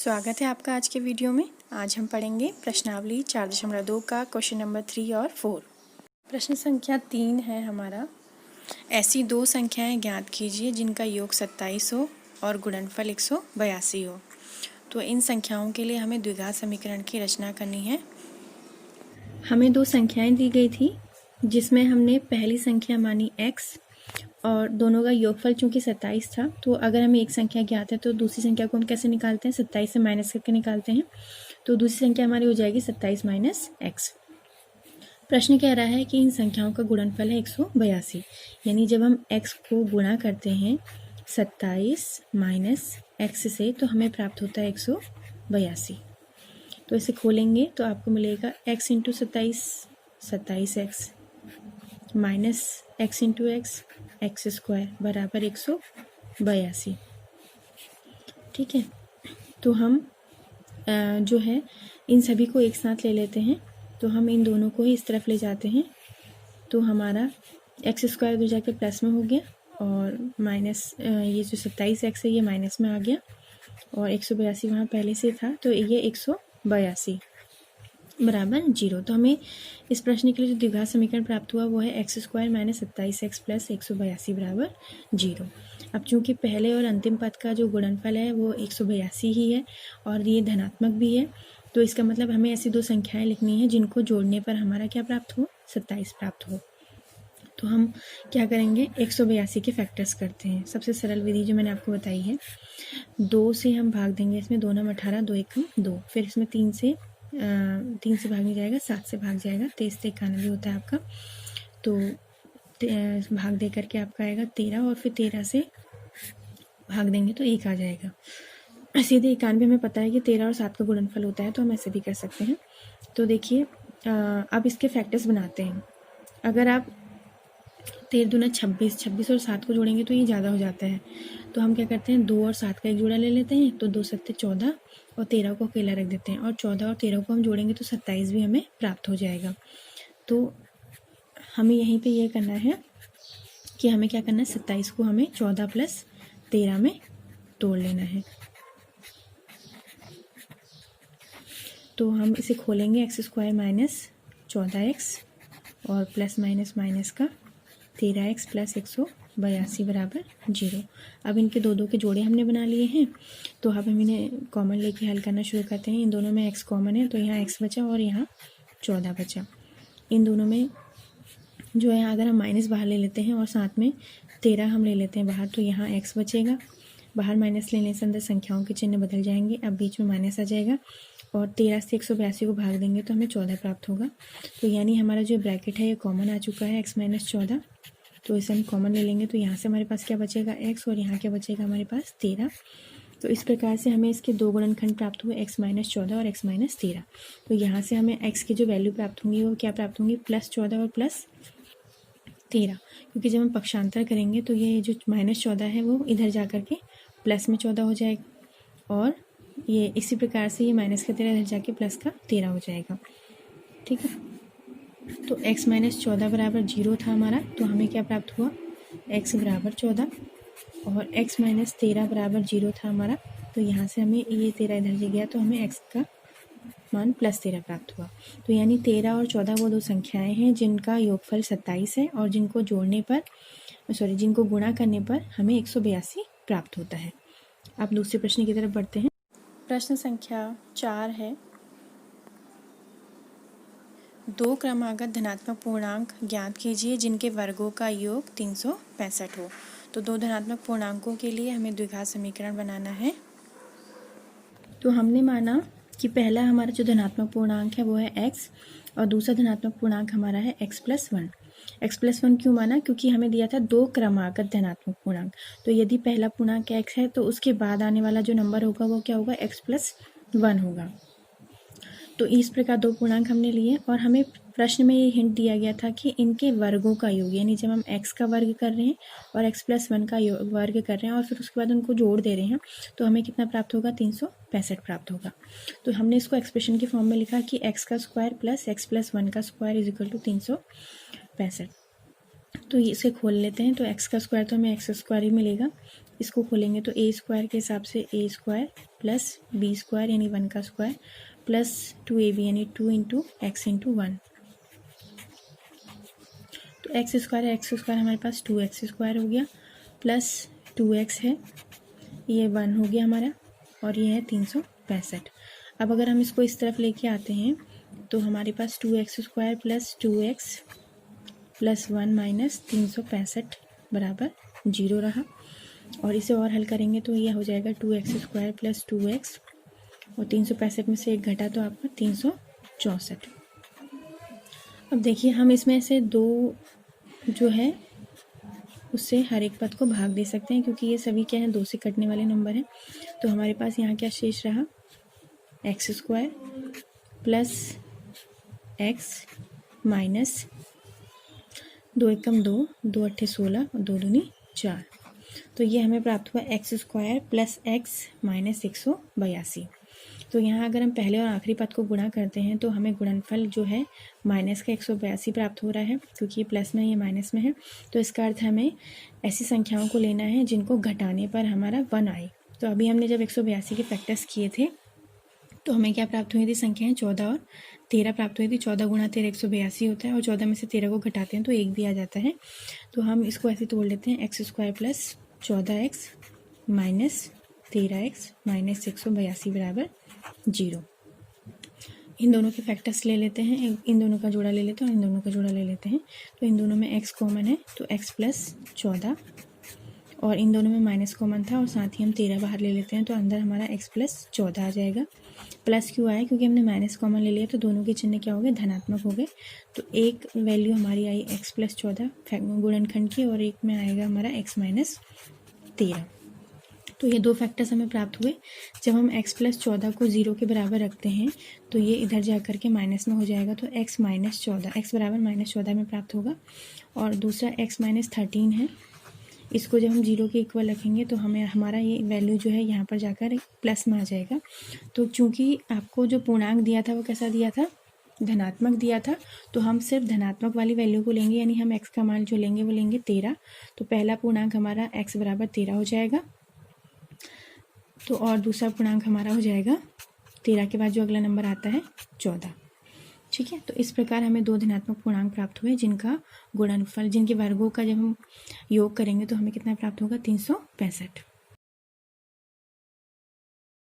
स्वागत है आपका आज के वीडियो में। आज हम पढ़ेंगे प्रश्नावली 4.2 का क्वेश्चन नंबर 3 और 4। प्रश्न संख्या 3 है हमारा, ऐसी दो संख्याएं ज्ञात कीजिए जिनका योग 27 हो और गुणनफल 182 हो। तो इन संख्याओं के लिए हमें द्विघात समीकरण की रचना करनी है। हमें दो संख्याएं दी गई थी जिसमें हमने पहली संख्या मानी x और दोनों का योगफल चूंकि 27 था, तो अगर हमें एक संख्या ज्ञात है तो दूसरी संख्या को हम कैसे निकालते हैं, 27 से माइनस करके निकालते हैं। तो दूसरी संख्या हमारी हो जाएगी 27 माइनस x। प्रश्न कह रहा है कि इन संख्याओं का गुणनफल है 182, यानी जब हम x को गुणा करते हैं 27 माइनस x से तो हमें प्राप्त होता है 182। तो इसे खोलेंगे तो आपको मिलेगा x into 27x minus x into x square बराबर 182। ठीक है, तो हम जो है इन सभी को एक साथ ले लेते हैं। तो हम इन दोनों को ही इस तरफ ले जाते हैं तो हमारा एक्स स्क्वायर दो जाके प्लस में हो गया और माइनस ये जो 27x है ये माइनस में आ गया और 182 वहाँ पहले से था, तो ये 182 बराबर 0। तो हमें इस प्रश्न के लिए जो द्विघात समीकरण प्राप्त हुआ वो है x square minus 27x plus 182 बराबर 0। अब चूंकि पहले और अंतिम पद का जो गुणनफल है वो 182 ही है और ये धनात्मक भी है, तो इसका मतलब हमें ऐसी दो संख्याएं लिखनी है जिनको जोड़ने पर हमारा क्या प्राप्त हो, 27 प्राप्त हो। तो हम क्या करेंगे, 182 के फैक्टर्स करते हैं। सबसे सरल विधि जो मैंने आपको बताई है, 2 से हम भाग देंगे, इसमें 2 9 18 2 1 2, फिर इसमें 3 से भाग नहीं जाएगा, 7 से भाग जाएगा, 23 से 91 होता है आपका। तो भाग दे करके आपका आएगा 13 और फिर 13 से भाग देंगे तो 1 आ जाएगा। सीधे 91 में पता है कि 13 और 7 का गुणनफल होता है, तो हम ऐसे भी कर सकते हैं। तो देखिए अब इसके फैक्टर्स बनाते हैं। अगर आप 13 दूना 26 और 7 को जोड़ेंगे तो ये ज़्यादा हो जाता है, तो हम क्या करते हैं 2 और 7 का एक जोड़ा ले लेते हैं। तो 2 7 14 और 13 को अकेला रख देते हैं और 14 और 13 को हम जोड़ेंगे तो 27 भी हमें प्राप्त हो जाएगा। तो हमें यहीं पे ये करना है कि हमें क्या करना है, 27 को हमें 14 प्लस 13 में तोड़ लेना है। तो हम इसे खोलेंगे, एक्स स्क्वायर माइनस 14x और प्लस माइनस माइनस का 13x प्लस 182 बराबर 0। अब इनके दो के जोड़े हमने बना लिए हैं, तो अब हम इन्हें कॉमन लेके हल करना शुरू करते हैं। इन दोनों में x कॉमन है तो यहाँ x बचा और यहाँ 14 बचा। इन दोनों में जो है अगर हम माइनस बाहर ले लेते हैं और साथ में 13 हम ले लेते हैं बाहर, तो यहाँ x बचेगा। बाहर माइनस लेने से अंदर संख्याओं के चिन्ह बदल जाएंगे, अब बीच में माइनस आ जाएगा और 13 से 182 को भाग देंगे तो हमें 14 प्राप्त होगा। तो यानी हमारा जो ब्रैकेट है ये कॉमन आ चुका है, x माइनस 14। तो इसे हम कॉमन ले लेंगे तो यहाँ से हमारे पास क्या बचेगा, x और यहाँ क्या बचेगा हमारे पास 13। तो इस प्रकार से हमें इसके दो गुणनखंड प्राप्त हुए, x माइनस 14 और x माइनस 13। तो यहाँ से हमें x की जो वैल्यू प्राप्त होंगी वो क्या प्राप्त होंगी, प्लस 14 और प्लस 13, क्योंकि जब हम पक्षांतर करेंगे तो ये जो माइनस 14 है वो इधर जा कर के प्लस में 14 हो जाएगा और ये इसी प्रकार से ये माइनस का 13 इधर जाके प्लस का 13 हो जाएगा। ठीक है, तो x माइनस 14 बराबर 0 था हमारा, तो हमें क्या प्राप्त हुआ, x बराबर 14 और x माइनस 13 बराबर 0 था हमारा। तो यहाँ से हमें ये 13 इधर से गया तो हमें x का मान प्लस 13 प्राप्त हुआ। तो यानी 13 और 14 वो दो संख्याएं हैं जिनका योगफल 27 है और जिनको गुणा करने पर हमें 182 प्राप्त होता है। अब दूसरे प्रश्न की तरफ बढ़ते हैं। प्रश्न संख्या 4 है, दो क्रमागत धनात्मक पूर्णांक ज्ञात कीजिए जिनके वर्गों का योग 365 हो। तो दो धनात्मक पूर्णांकों के लिए हमें द्विघात समीकरण बनाना है। तो हमने माना कि पहला हमारा जो धनात्मक पूर्णांक है वो है x और दूसरा धनात्मक पूर्णांक हमारा है x प्लस 1। x प्लस 1 क्यों माना, क्योंकि हमें दिया था दो क्रमागत धनात्मक पूर्णांक। तो यदि पहला पूर्णांक x है तो उसके बाद आने वाला जो नंबर होगा वो क्या होगा, x प्लस 1 होगा। तो इस प्रकार दो पूर्णांक हमने लिए और हमें प्रश्न में ये हिंट दिया गया था कि इनके वर्गों का योग, यानी जब हम x का वर्ग कर रहे हैं और x प्लस 1 का वर्ग कर रहे हैं और फिर उसके बाद उनको जोड़ दे रहे हैं तो हमें कितना प्राप्त होगा, 365 प्राप्त होगा। तो हमने इसको एक्सप्रेशन के फॉर्म में लिखा कि x का स्क्वायर प्लस x प्लस 1 का स्क्वायर इज इक्वल टू 365। तो इसे खोल लेते हैं। तो एक्स का स्क्वायर तो हमें एक्स स्क्वायर ही मिलेगा। इसको खोलेंगे तो ए स्क्वायर के हिसाब से ए स्क्वायर प्लस बी स्क्वायर यानी 1 का स्क्वायर प्लस 2ab यानी 2 इंटू एक्स इंटू 1। तो एक्स स्क्वायर हमारे पास 2x स्क्वायर हो गया प्लस 2x है, ये 1 हो गया हमारा, और ये है 365। अब अगर हम इसको इस तरफ लेके आते हैं तो हमारे पास 2x square plus 2x plus 1 minus 365 बराबर 0 रहा। और इसे और हल करेंगे तो ये हो जाएगा 2x स्क्वायर प्लस 2x और 365 में से एक घटा तो आपका 364। अब देखिए हम इसमें से दो जो है उससे हर एक पद को भाग दे सकते हैं, क्योंकि ये सभी क्या है 2 से कटने वाले नंबर हैं। तो हमारे पास यहाँ क्या शेष रहा, x square plus x minus 2 एकम 2, 2 अट्ठे 16 और 2 दूनी 4। तो ये हमें प्राप्त हुआ x square plus x minus 182। तो यहाँ अगर हम पहले और आखिरी पद को गुणा करते हैं तो हमें गुणनफल जो है माइनस का 182 प्राप्त हो रहा है, क्योंकि ये प्लस में ये माइनस में है। तो इसका अर्थ हमें ऐसी संख्याओं को लेना है जिनको घटाने पर हमारा 1 आए। तो अभी हमने जब 182 के फैक्टर्स किए थे तो हमें क्या प्राप्त हुई थी, संख्याएं 14 और 13 प्राप्त हुई थी। 14 गुणा 13 182 होता है और 14 में से 13 को घटाते हैं तो 1 भी आ जाता है। तो हम इसको ऐसे तोड़ लेते हैं, x square plus 14x minus 13x minus 182 बराबर 0। इन दोनों के फैक्टर्स ले लेते हैं, इन दोनों का जोड़ा ले लेते हैं और इन दोनों का जोड़ा ले लेते हैं। तो इन दोनों में x कॉमन है तो x प्लस 14, और इन दोनों में माइनस कॉमन था और साथ ही हम 13 बाहर ले लेते हैं तो अंदर हमारा x प्लस 14 आ जाएगा। प्लस क्यों आया, क्योंकि हमने माइनस कॉमन ले लिया तो दोनों के चिन्ह क्या हो गए, धनात्मक हो गए। तो एक वैल्यू हमारी आई x प्लस 14 गुणनखंड की और एक में आएगा हमारा x माइनस 13। तो ये दो फैक्टर्स हमें प्राप्त हुए। जब हम x प्लस 14 को 0 के बराबर रखते हैं तो ये इधर जा कर के माइनस में हो जाएगा, तो x माइनस 14 x बराबर माइनस 14 में प्राप्त होगा। और दूसरा x माइनस 13 है, इसको जब हम 0 के इक्वल रखेंगे तो हमें हमारा ये वैल्यू जो है यहाँ पर जाकर प्लस में आ जाएगा। तो चूँकि आपको जो पूर्णांक दिया था वो कैसा दिया था, धनात्मक दिया था, तो हम सिर्फ धनात्मक वाली वैल्यू को लेंगे, यानी हम x का मान जो लेंगे वो लेंगे 13। तो पहला पूर्णांक हमारा x बराबर 13 हो जाएगा, तो और दूसरा पूर्णांक हमारा हो जाएगा 13 के बाद जो अगला नंबर आता है 14। ठीक है, तो इस प्रकार हमें दो धनात्मक पूर्णांक प्राप्त हुए जिनका गुणनफल, जिनके वर्गों का जब हम योग करेंगे तो हमें कितना प्राप्त होगा, 365।